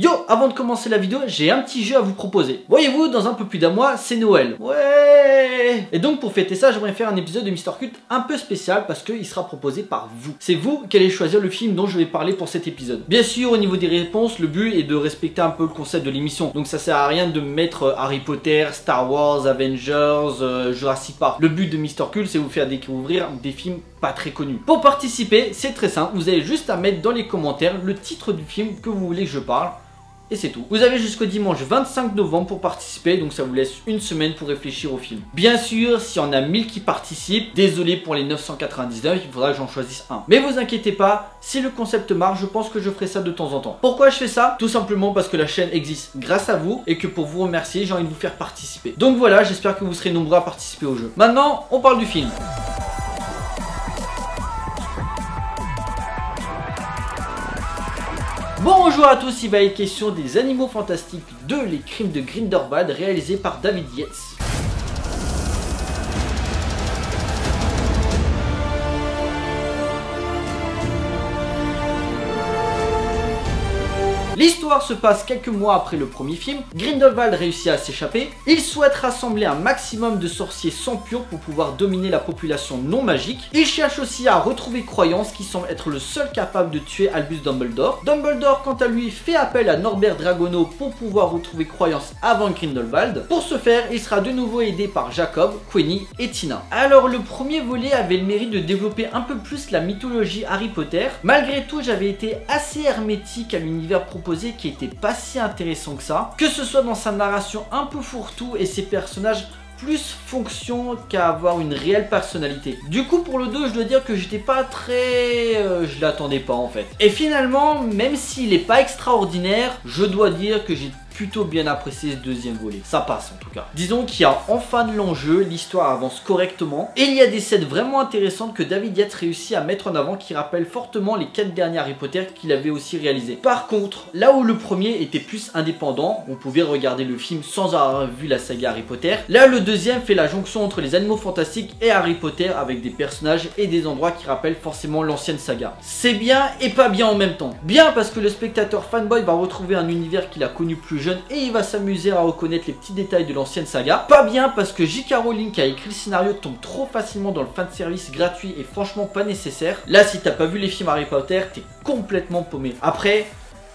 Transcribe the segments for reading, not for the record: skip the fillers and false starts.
Yo, avant de commencer la vidéo, j'ai un petit jeu à vous proposer. Voyez-vous, dans un peu plus d'un mois, c'est Noël. Ouais. Et donc pour fêter ça, j'aimerais faire un épisode de Mister Cult un peu spécial parce qu'il sera proposé par vous. C'est vous qui allez choisir le film dont je vais parler pour cet épisode. Bien sûr, au niveau des réponses, le but est de respecter un peu le concept de l'émission. Donc ça sert à rien de mettre Harry Potter, Star Wars, Avengers, Jurassic Park. Le but de Mister Cult, c'est vous faire découvrir des films pas très connus. Pour participer, c'est très simple. Vous avez juste à mettre dans les commentaires le titre du film que vous voulez que je parle. Et c'est tout. Vous avez jusqu'au dimanche 25 novembre pour participer, donc ça vous laisse une semaine pour réfléchir au film. Bien sûr, s'il y en a 1000 qui participent, désolé pour les 999, il faudra que j'en choisisse un. Mais vous inquiétez pas, si le concept marche, je pense que je ferai ça de temps en temps. Pourquoi je fais ça? Tout simplement parce que la chaîne existe grâce à vous et que pour vous remercier, j'ai envie de vous faire participer. Donc voilà, j'espère que vous serez nombreux à participer au jeu. Maintenant, on parle du film. Bonjour à tous, il va être question des Animaux Fantastiques 2, les crimes de Grindelwald, réalisé par David Yates. L'histoire se passe quelques mois après le premier film. Grindelwald réussit à s'échapper. Il souhaite rassembler un maximum de sorciers sans pur pour pouvoir dominer la population non magique. Il cherche aussi à retrouver Croyance qui semble être le seul capable de tuer Albus Dumbledore. Dumbledore quant à lui fait appel à Norbert Dragono pour pouvoir retrouver Croyance avant Grindelwald. Pour ce faire, il sera de nouveau aidé par Jacob, Queenie et Tina. Alors le premier volet avait le mérite de développer un peu plus la mythologie Harry Potter. Malgré tout, j'avais été assez hermétique à l'univers proposé qui était pas si intéressant que ça, que ce soit dans sa narration un peu fourre-tout et ses personnages plus fonction qu'à avoir une réelle personnalité. Du coup pour le 2 je dois dire que j'étais pas très... je l'attendais pas en fait. Et finalement même s'il est pas extraordinaire, je dois dire que j'ai plutôt bien apprécié ce deuxième volet. Ça passe en tout cas. Disons qu'il y a enfin de l'enjeu, l'histoire avance correctement et il y a des scènes vraiment intéressantes que David Yates réussit à mettre en avant qui rappellent fortement les 4 derniers Harry Potter qu'il avait aussi réalisés. Par contre, là où le premier était plus indépendant, on pouvait regarder le film sans avoir vu la saga Harry Potter, là le deuxième fait la jonction entre les Animaux Fantastiques et Harry Potter avec des personnages et des endroits qui rappellent forcément l'ancienne saga. C'est bien et pas bien en même temps. Bien parce que le spectateur fanboy va retrouver un univers qu'il a connu plus jeune et il va s'amuser à reconnaître les petits détails de l'ancienne saga. Pas bien parce que J.K. Rowling qui a écrit le scénario tombe trop facilement dans le fanservice gratuit et franchement pas nécessaire. Là si t'as pas vu les films Harry Potter, t'es complètement paumé. Après,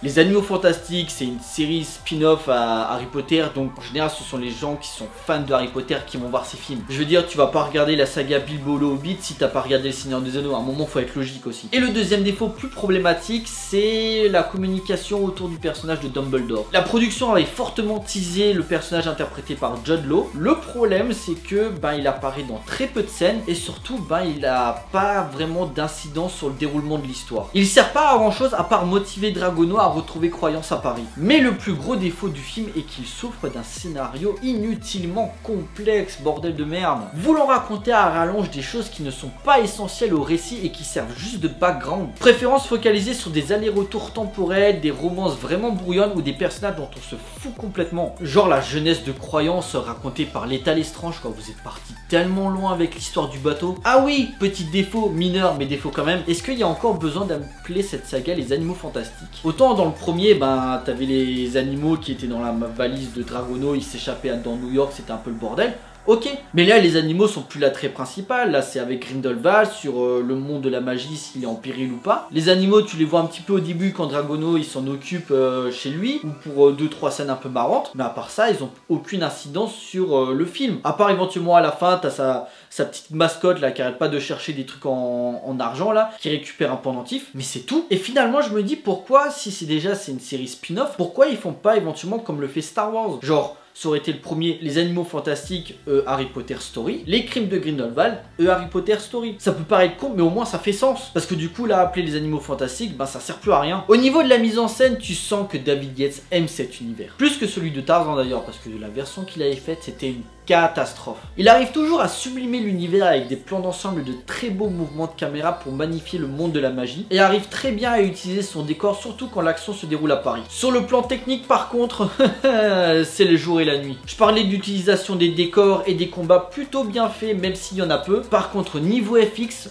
les Animaux Fantastiques, c'est une série spin-off à Harry Potter, donc en général ce sont les gens qui sont fans de Harry Potter qui vont voir ces films. Je veux dire, tu vas pas regarder la saga Bilbo le Hobbit si t'as pas regardé le Seigneur des Anneaux, à un moment faut être logique aussi. Et le deuxième défaut plus problématique, c'est la communication autour du personnage de Dumbledore. La production avait fortement teasé le personnage interprété par Jude Law. Le problème c'est que il apparaît dans très peu de scènes et surtout il a pas vraiment d'incidence sur le déroulement de l'histoire. Il sert pas à grand chose à part motiver Dragono à retrouver Croyance à Paris. Mais le plus gros défaut du film est qu'il souffre d'un scénario inutilement complexe, bordel de merde. Voulant raconter à rallonge des choses qui ne sont pas essentielles au récit et qui servent juste de background. Préférence focalisée sur des allers-retours temporels, des romances vraiment brouillonnes ou des personnages dont on se fout complètement. Genre la jeunesse de Croyance racontée par l'État Lestrange quand vous êtes parti tellement loin avec l'histoire du bateau. Ah oui, petit défaut mineur mais défaut quand même. Est-ce qu'il y a encore besoin d'appeler cette saga les Animaux Fantastiques? Autant dans le premier, t'avais les animaux qui étaient dans la valise de Dragono, ils s'échappaient dans New York, c'était un peu le bordel. Ok, mais là les animaux sont plus l'attrait principal, là c'est avec Grindelwald sur le monde de la magie s'il est en péril ou pas. Les animaux tu les vois un petit peu au début quand Dragono il s'en occupe chez lui ou pour 2-3 scènes un peu marrantes, mais à part ça ils ont aucune incidence sur le film. À part éventuellement à la fin t'as sa petite mascotte là qui arrête pas de chercher des trucs en argent là, qui récupère un pendentif, mais c'est tout. Et finalement je me dis pourquoi si c'est une série spin-off, pourquoi ils font pas éventuellement comme le fait Star Wars, genre ça aurait été le premier, les Animaux Fantastiques, Harry Potter Story. Les crimes de Grindelwald, Harry Potter Story. Ça peut paraître con, mais au moins ça fait sens. Parce que du coup, là, appeler les Animaux Fantastiques, ça sert plus à rien. Au niveau de la mise en scène, tu sens que David Yates aime cet univers. Plus que celui de Tarzan d'ailleurs, parce que la version qu'il avait faite, c'était une catastrophe. Il arrive toujours à sublimer l'univers avec des plans d'ensemble de très beaux mouvements de caméra pour magnifier le monde de la magie et arrive très bien à utiliser son décor, surtout quand l'action se déroule à Paris. Sur le plan technique par contre, c'est le jour et la nuit. Je parlais d'utilisation des décors et des combats plutôt bien faits même s'il y en a peu. Par contre niveau FX,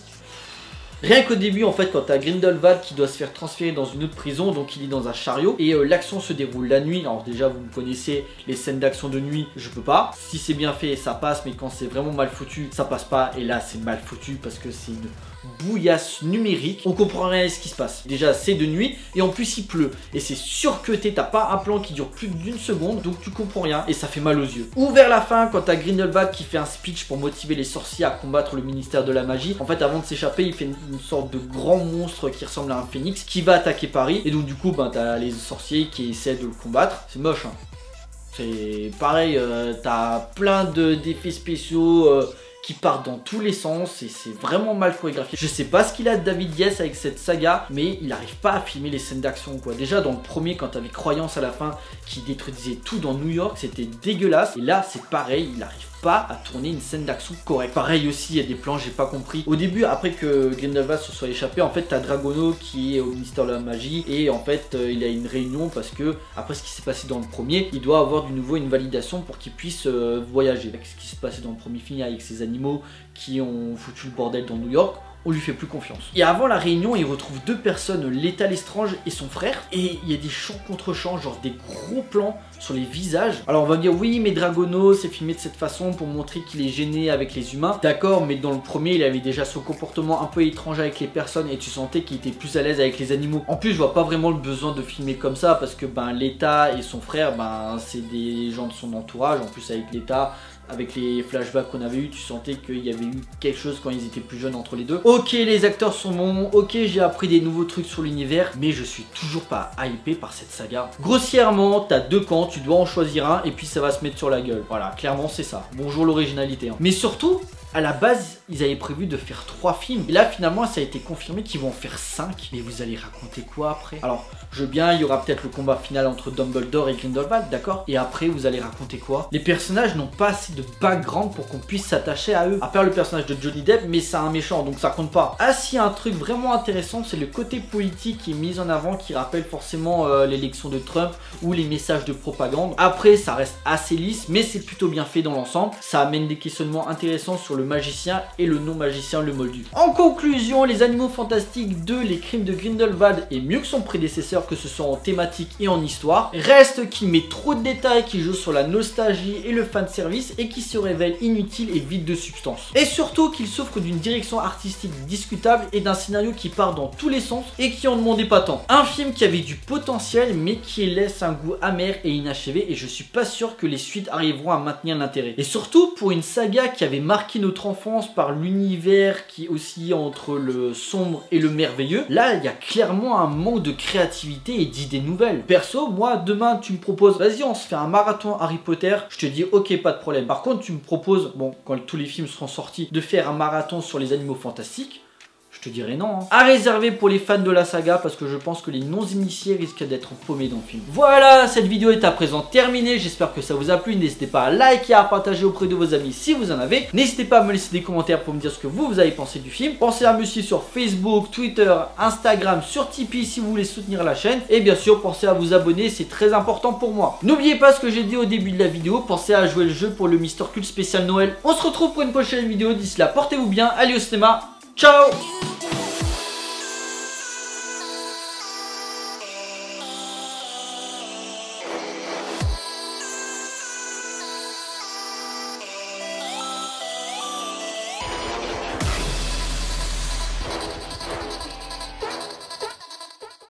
Rien qu'au début en fait quand t'as Grindelwald qui doit se faire transférer dans une autre prison, donc il est dans un chariot et l'action se déroule la nuit. Alors déjà vous connaissez les scènes d'action de nuit, je peux pas. Si c'est bien fait ça passe, mais quand c'est vraiment mal foutu ça passe pas, et là c'est mal foutu parce que c'est une bouillasse numérique, on comprend rien à ce qui se passe. Déjà c'est de nuit et en plus il pleut et c'est surcuté, t'as pas un plan qui dure plus d'une seconde, donc tu comprends rien et ça fait mal aux yeux. Ou vers la fin quand t'as Grindelwald qui fait un speech pour motiver les sorciers à combattre le ministère de la magie. En fait avant de s'échapper il fait une sorte de grand monstre qui ressemble à un phénix qui va attaquer Paris, et donc du coup ben, t'as les sorciers qui essaient de le combattre. C'est moche hein. C'est pareil, t'as plein d'effets spéciaux qui partent dans tous les sens et c'est vraiment mal chorégraphié. Je sais pas ce qu'il a de David Yates avec cette saga, mais il arrive pas à filmer les scènes d'action quoi. Déjà dans le premier quand t'avais Croyance à la fin qui détruisait tout dans New York, c'était dégueulasse, et là c'est pareil, il arrive pas à tourner une scène d'action correcte. Pareil aussi, il y a des plans, j'ai pas compris. Au début, après que Grindelwald se soit échappé, en fait, t'as Dragono qui est au ministère de la magie et en fait, il a une réunion parce que, après ce qui s'est passé dans le premier, il doit avoir du nouveau une validation pour qu'il puisse voyager. Avec ce qui s'est passé dans le premier film, avec ces animaux qui ont foutu le bordel dans New York, on lui fait plus confiance. Et avant la réunion, il retrouve deux personnes, Leta Lestrange et son frère, et il y a des champs contre champs, genre des gros plans sur les visages. Alors on va me dire oui mais Dragono c'est filmé de cette façon pour montrer qu'il est gêné avec les humains. D'accord, mais dans le premier il avait déjà ce comportement un peu étrange avec les personnes et tu sentais qu'il était plus à l'aise avec les animaux. En plus je vois pas vraiment le besoin de filmer comme ça parce que ben Leta et son frère ben c'est des gens de son entourage. En plus avec Leta, avec les flashbacks qu'on avait eu, tu sentais qu'il y avait eu quelque chose quand ils étaient plus jeunes entre les deux. Ok, les acteurs sont bons, ok, j'ai appris des nouveaux trucs sur l'univers, mais je suis toujours pas hypé par cette saga. Grossièrement, t'as deux camps, tu dois en choisir un et puis ça va se mettre sur la gueule. Voilà, clairement c'est ça. Bonjour l'originalité. Hein. Mais surtout, à la base, ils avaient prévu de faire 3 films. Et là, finalement, ça a été confirmé qu'ils vont en faire 5. Mais vous allez raconter quoi après? Alors, je veux bien, il y aura peut-être le combat final entre Dumbledore et Grindelwald, d'accord? Et après, vous allez raconter quoi? Les personnages n'ont pas assez de background pour qu'on puisse s'attacher à eux. À part le personnage de Johnny Depp, mais c'est un méchant, donc ça compte pas. Ah, si, un truc vraiment intéressant, c'est le côté politique qui est mis en avant, qui rappelle forcément l'élection de Trump ou les messages de propagande. Après, ça reste assez lisse, mais c'est plutôt bien fait dans l'ensemble. Ça amène des questionnements intéressants sur le magicien et le non-magicien, le moldu. En conclusion, Les Animaux Fantastiques 2, Les Crimes de Grindelwald est mieux que son prédécesseur, que ce soit en thématique et en histoire. Reste qu'il met trop de détails, qui joue sur la nostalgie et le fanservice et qui se révèle inutile et vide de substance. Et surtout qu'il souffre d'une direction artistique discutable et d'un scénario qui part dans tous les sens et qui en demandait pas tant. Un film qui avait du potentiel mais qui laisse un goût amer et inachevé, et je suis pas sûr que les suites arriveront à maintenir l'intérêt. Et surtout pour une saga qui avait marqué notre enfance par l'univers qui oscille entre le sombre et le merveilleux, là il y a clairement un manque de créativité et d'idées nouvelles. Perso, moi demain tu me proposes, vas-y on se fait un marathon Harry Potter, je te dis ok, pas de problème. Par contre tu me proposes, bon quand tous les films seront sortis, de faire un marathon sur les Animaux Fantastiques, je te dirais non. Hein. À réserver pour les fans de la saga, parce que je pense que les non-initiés risquent d'être paumés dans le film. Voilà, cette vidéo est à présent terminée. J'espère que ça vous a plu. N'hésitez pas à liker et à partager auprès de vos amis si vous en avez. N'hésitez pas à me laisser des commentaires pour me dire ce que vous avez pensé du film. Pensez à me suivre sur Facebook, Twitter, Instagram, sur Tipeee si vous voulez soutenir la chaîne. Et bien sûr, pensez à vous abonner, c'est très important pour moi. N'oubliez pas ce que j'ai dit au début de la vidéo. Pensez à jouer le jeu pour le Mister Cult spécial Noël. On se retrouve pour une prochaine vidéo. D'ici là, portez-vous bien. Allez au cinéma. Ciao!